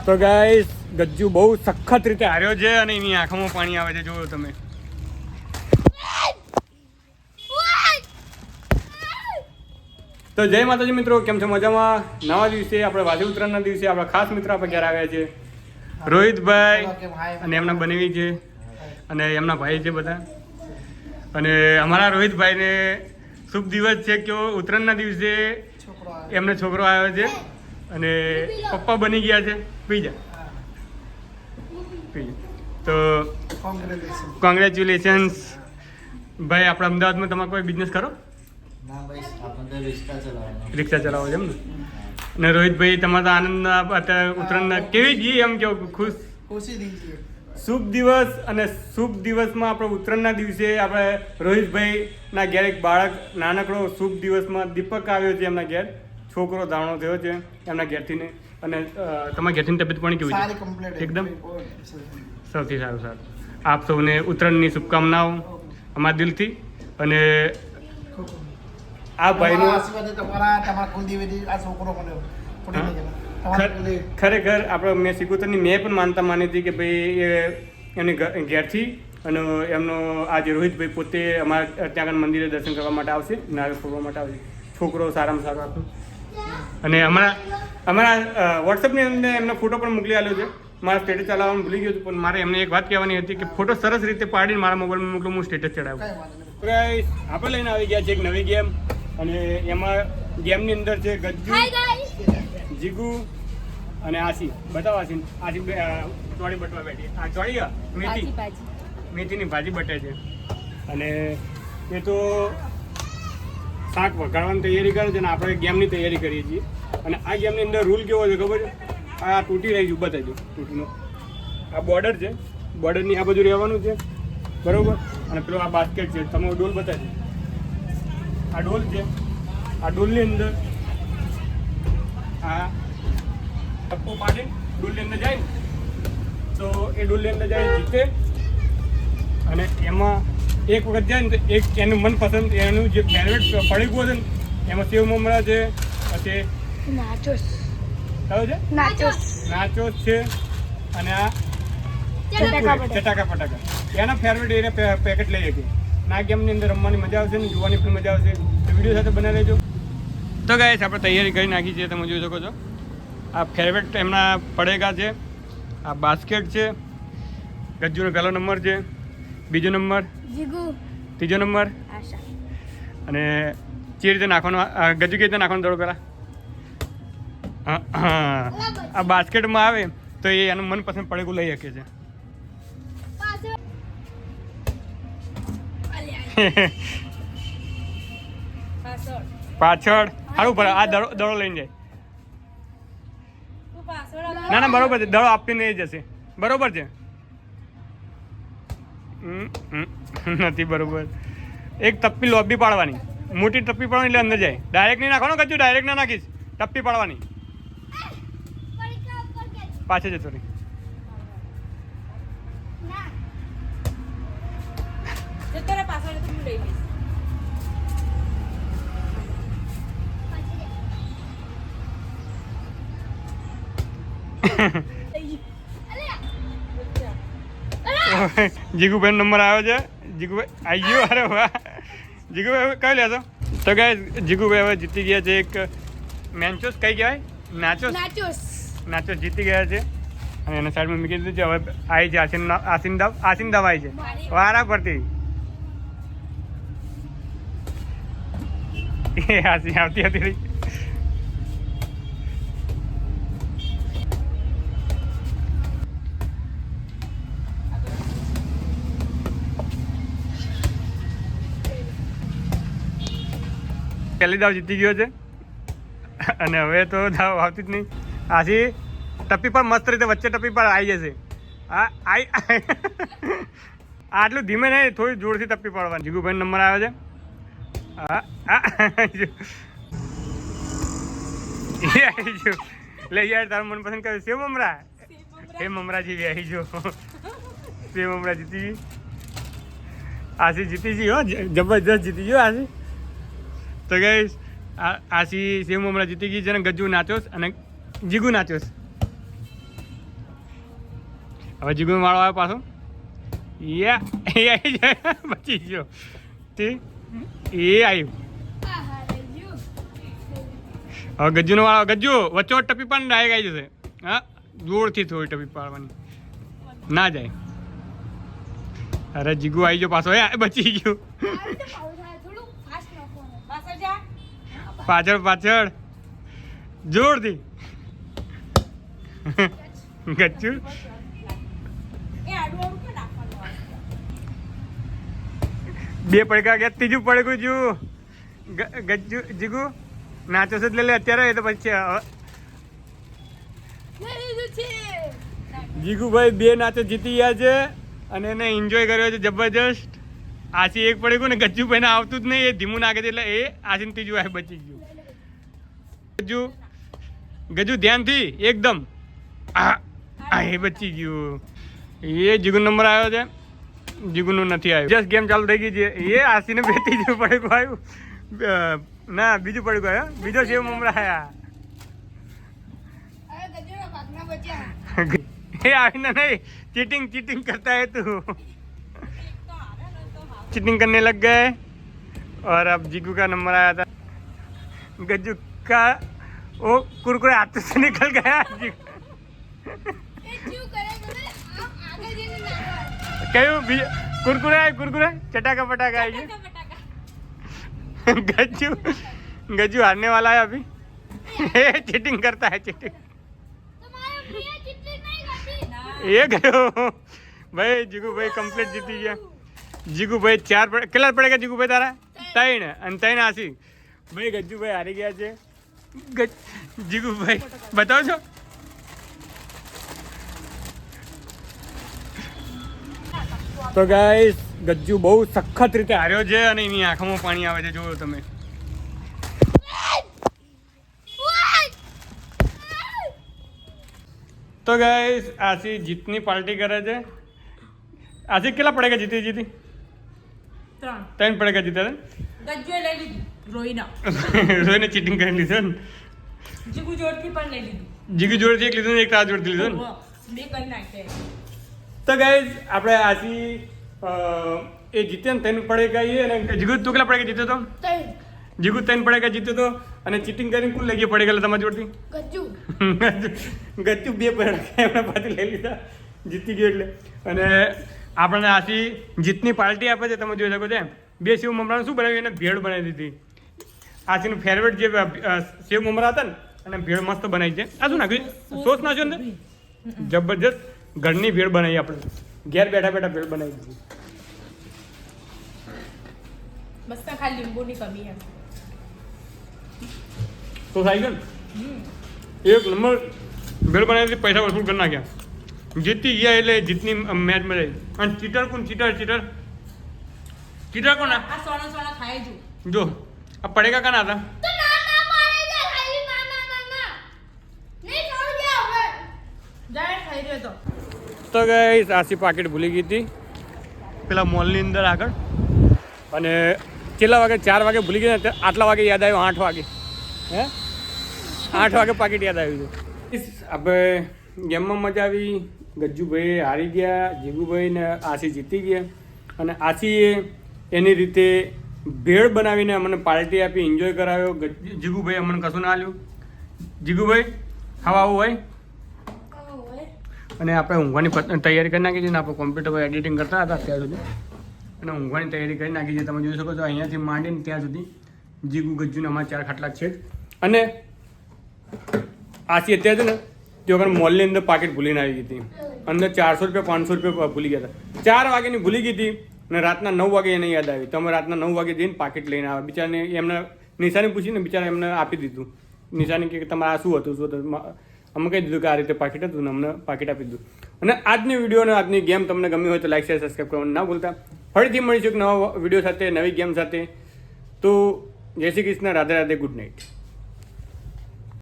તો ગાઈસ ગજ્જુ બહુ સખત રીતે હાર્યો છે અને એની આંખોમાં પાણી આવે છે. જોયો તમે. તો જય માતાજી મિત્રો, કેમ છો? મજામાં? નવા દિવસે આપણે વાસી ઉત્તરાયણના દિવસે આપણા ખાસ મિત્ર આપણે ઘેર આવ્યા છે, રોહિતભાઈ અને એમના બનેવી છે અને એમના ભાઈ છે બધા. અને અમારા રોહિતભાઈને શુભ દિવસ છે કે ઉત્તરાયણના દિવસે એમને છોકરો આવ્યો છે અને પપ્પા બની ગયા છે. બીજા તો કોંગ્રેચ્યુલેશન્સ ભાઈ. આપણા અમદાવાદમાં તમારે કોઈ બિઝનેસ કરો? રિક્ષા ચલાવો છે એમ ને? અને રોહિતભાઈ તમારો આનંદ અત્યારે ઉત્તરાયણ કેવી ગઈ એમ કેવો? ખુશી શુભ દિવસ. અને શુભ દિવસમાં આપણે ઉત્તરાયણના દિવસે આપણે રોહિતભાઈના ઘેર એક બાળક નાનકડો શુભ દિવસમાં દીપક આવ્યો છે. એમના ઘેર છોકરો ધાવણો થયો છે એમના ઘેરથી ને. અને તમારા ઘેરથી તબિયત પાણી કેવી છે? એકદમ સૌથી સારું. આપ સૌને ઉત્તરાયણની શુભકામનાઓ અમારા દિલથી. અને આ ભાઈનો ખરેખર આપણે મેં સિકોતરની મેં પણ માનતા માની હતી કે ભાઈ એમની ઘેરથી અને એમનો આજે રોહિતભાઈ પોતે અમારા ત્યાં આગળ મંદિરે દર્શન કરવા માટે આવશે, નારિયેળ ફોડવા માટે આવશે. છોકરો સારામાં સારો આપ્યો. અને અમારા વોટ્સઅપની અંદર એમનો ફોટો પણ મોકલી આપ્યો છે. મારા સ્ટેટસ ચલાવવાનું ભૂલી ગયો હતું, પણ મારે એમને એક વાત કહેવાની હતી કે ફોટો સરસ રીતે પાડીને મારા મોબાઈલમાં મોકલું, હું સ્ટેટસ ચડાવું. આપણે લઈને આવી ગયા છે એક નવી ગેમ. અને એમાં ગેમની અંદર છે ગજ્જુ, જીગુ અને આસી. બતાવો આસી. આસી ચોળી બટવા બેઠી. આ ચોળી મેથીની ભાજી બટે છે. અને એ તો શાક વઘારવાની તૈયારી કરે છે અને આપણે ગેમની તૈયારી કરીએ છીએ. અને આ ગેમની અંદર રૂલ કેવો છે ખબર છે? આ તૂટી રહી છે, બતાવજો. તૂટીનો આ બોર્ડર છે, બોર્ડરની આ બધું રહેવાનું છે, બરાબર. અને પેલો આ બાસ્કેટ છે, તમે ડોલ બતાવજો. આ ડોલ છે, આ ડોલની અંદર આ ટપ્પો પાડે ડોલની અંદર જાય ને તો એ ડોલની અંદર જાય જીતે. અને એમાં એક વખત જાય ને તો એક એનું મનપસંદ એનું જે ફેવરેટ પડી ગયું છે ને એમાં સેવ મમરા છે, પછી નાચોસ છે અને આ ચટાકા ફટાકા એના ફેવરેટ એને પેકેટ લઈ શકીએ. આ ગેમની અંદર રમવાની મજા આવશે ને જોવાની પણ મજા આવશે. તો વિડીયો સાથે બનાવી લેજો. તો ગાઈસ આપણે તૈયારી કરી નાખી છે, તમે જોઈ શકો છો. આ ફેવરેટ એમના પડેગા છે, આ બાસ્કેટ છે, ગજ્જુનો પહેલો નંબર છે, બીજો નંબર જીગુ, ત્રીજો નંબર આશા. અને જે રીતે નાખવાનો ગજ્જુ કેવી રીતે નાખવાનો દડો પહેલાં આ બાસ્કેટમાં આવે તો એ એનું મનપસંદ પડેગું લઈ શકે છે. પાછળ સારું પડે. આ દડો લઈને જાય. ના બરોબર છે, દડો આપીને જશે. બરોબર છે? નથી બરોબર. એક ટપ્પી લોબી પાડવાની, મોટી ટપ્પી પાડવાની એટલે અંદર જાય. ડાયરેક્ટ નહીં નાખવાનો ગજ્જુ, ડાયરેક્ટ ના નાખીશ. ટપ્પી પાડવાની, પાછળ જતો રહી. જીગુભાઈ નંબર આવ્યો છે. જીગુભાઈ આવી ગયો. અરે વાહ, જીગુભાઈ કઈ લેશો? તો ગાઈસ જીગુભાઈ હવે જીતી ગયા છે. એક મેન્ચોસ કઈ કહેવાય? નાચોસ જીતી ગયા છે. અને એના સાઈડમાં મૂકી દીધું છે. હવે આવી છે આસિંદાવ આવી છે વારા પરથી. એ હાસી આવતી હતી રહી. પહેલી દાવ જીતી ગયો છે અને હવે તો દાવ આવતી જ નહીં. આથી ટપ્પી પર મસ્ત રીતે વચ્ચે ટપ્પી પર આવી જશે. આટલું ધીમે નહીં, થોડી જોરથી ટપ્પી પાડવાની. જીગુભાઈ નંબર આવ્યો છે. લે યાર, તારું મનપસંદ કર્યું સેવ મમરા. સેવ મમરા જેવી આવી જો. સેવ મમરા જીતી ગઈ. આસી જીતી ગઈ. હો જબરજસ્ત જીતી ગયો આસી. તો ગાઈસ આસી સેવ મમરા જીતી ગઈ છે અને ગજ્જુ નાચોસ અને જીગુ નાચોસ. હવે જીગુનો વાળો આવ્યો પાછો. યા એ આવી જાય બચી ગયો તે એ આવ્યું. હવે ગજ્જુનો વાળો. ગજ્જુ વચ્ચો ટપી પણ ડાયરેક્ટ આવી જશે. હા જોરથી થોડી ટપી પાડવાની ના જાય. અરે જીગુ આવી ગયો પાછો. બચી ગયો. પાછળ પાછળ જોરથી. ગજ્જુ બે પડકા ગયા. ત્રીજું પડકું જુ ગજ્જુ જીગુ નાચો છે લે અત્યારે. એ તો પછી જીગુભાઈ બે નાચો જીતી ગયા છે અને એને એન્જોય કર્યો છે જબરજસ્ત. આસી એક પડ્યું ને ગજ્જુભાઈ ને આવતું જ નહીં. એ ધીમું નાખે છે એટલે એ આસીને ત્રીજું આ બચી ગયું. ગજુ ધ્યાનથી એકદમ. એ બચી ગયું. એ જીગુનો નંબર આવ્યો છે. જીગુનું નથી આવ્યું. જસ્ટ ગેમ ચાલુ થઈ ગઈ છે. એ આસીને બે ત્રીજું પડ્યું આવ્યું. ના બીજું પડ્યું આવ્યું. બીજો સેવ મમરા આવ્યા. એ आईना नहीं चीटिंग चीटिंग करता है तू चीटिंग करने लग गए और अब जीगू का नंबर आया था गज्जू का वो कुरकुरे हाथ से निकल गया क्यों कुरकुरे कुरकुरे चटाका पटाका आइए गज्जू गज्जू हारने वाला है अभी चीटिंग करता है चीटिंग ये गयो भाई जीगू भाई कंप्लीट जीती गया जीगू भाई चार કેટલા પડેगा जीगू भाई तारा 3 અને 3 આસી ભાઈ ગજ્જુ ભાઈ હારી ગયા છે જીગુ ભાઈ બતાવો છો તો ગાઈસ ગજ્જુ બહુ સખત રીતે હાર્યો છે અને એની આંખોમાં પાણી આવે છે જોયો તમે तो गाइस आशी जीतनी पार्टी करे छे आशी केला पड़ेगा जीती जीती 3 पड़ेगा जीता गज्जू ले ली रोईना रोईने चीटिंग कर ली थन जीगू जोड़ थी पण ले ली जीगू जोड़ थी एक लीधो एक ता जोड़ दी थन બે કરી નાખે तो गाइस આપણે આशी એ જીત્યા ને 3 पड़ेगा ये અને જીગુ તું કેટલા पड़ेगा જીત્યો તો 3 જીગુ 3 पड़ेगा જીત્યો તો અને ચીટિંગ કરીને કુલ લઈ ગયો પડેગા તમારી જોડથી ગજ્જુ ગજ્જુ 2 પડેગા એમણે પાછી લઈ લીધા જીતી ગયો એટલે અને આપણને આથી જીતની પાર્ટી આપે છે તમે જોઈ શકો છો બે સેવ મમરાનું શું બનાવ્યું એને ભેળ બનાવી દીધી આથીનું ફેવરેટ જે સેવ મમરા હતા ને અને ભેળ મસ્ત બનાવી છે આ શું નાખ્યું સોસ નાખ્યો ને જબરજસ્ત ઘરની ભેળ બનાવી આપણે ઘેર બેઠા બેઠા ભેળ બનાવી દીધી બસ ખાલી લીંબુની કમી હે तो साइकिल एक नंबर बेल बनाई पैसा वसूल करना क्या जीती गया એટલે જીતની મેચ માં રહી અને ચીટર કોણ ચીટર ચીટર ચીટર કોણ આ સોનો સોનો ખાય જો આ પડેગા કના હતા તો ના ના પાડેગા ખાલી ના ના ના ના નહીં છોડ ગયા હવે ડાયરેક્ટ ખાઈ રહ્યો તો ગાઈસ આસી પાકેટ ભૂલી ગઈ હતી પેલા મોલ ની અંદર આગળ અને કેટલા વાગે 4 વાગે ભૂલી ગયા આટલા વાગે યાદ આવ્યો 8 વાગે હે 8 વાગે પાકીટ યાદ આવ્યું છે આપણે ગેમમાં મજા આવી ગજ્જુભાઈ હારી ગયા જીગુભાઈ ને આશી જીતી ગયા અને આશીએ એની રીતે ભેળ બનાવીને અમને પાર્ટી આપી એન્જોય કરાવ્યો જીગુભાઈ અમને કશું ના આલ્યું જીગુભાઈ ખાવા આવું હોય અને આપણે ઊંઘવાની તૈયારી કરી નાખી છે ને આપણે કોમ્પ્યુટર પર એડિટિંગ કરતા હતા અત્યાર સુધી અને ઊંઘવાની તૈયારી કરી નાખી છે તમે જોઈ શકો છો અહીંયાથી માંડીને ત્યાં સુધી જીગુ ગજ્જુને અમારા 4 ખાટલા છે અને આશી અત્યારે છે ને તે વખત મોલની અંદર પાકીટ ભૂલીને આવી ગઈ હતી અંદર 400 રૂપિયા 500 રૂપિયા ભૂલી ગયા હતા 4 વાગ્યાની ભૂલી ગઈ હતી અને રાતના 9 વાગે એને યાદ આવી તમે રાતના 9 વાગે જઈને પાકીટ લઈને આવે બિચારાને એમને નિશાની પૂછીને બિચારા એમને આપી દીધું નિશાની કે તમારે આ શું હતું અમે કહી દીધું કે આ રીતે પાકીટ હતું ને અમને પાકીટ આપી દીધું અને આજની વિડીયો અને આજની ગેમ તમને ગમી હોય તો લાઈક શેર સબસ્ક્રાઈબ કરવાનું ના ભૂલતા ફરીથી મળીશું એક નવા વિડીયો સાથે નવી ગેમ સાથે તો જય શ્રી કૃષ્ણ રાધે રાધે ગુડ નાઇટ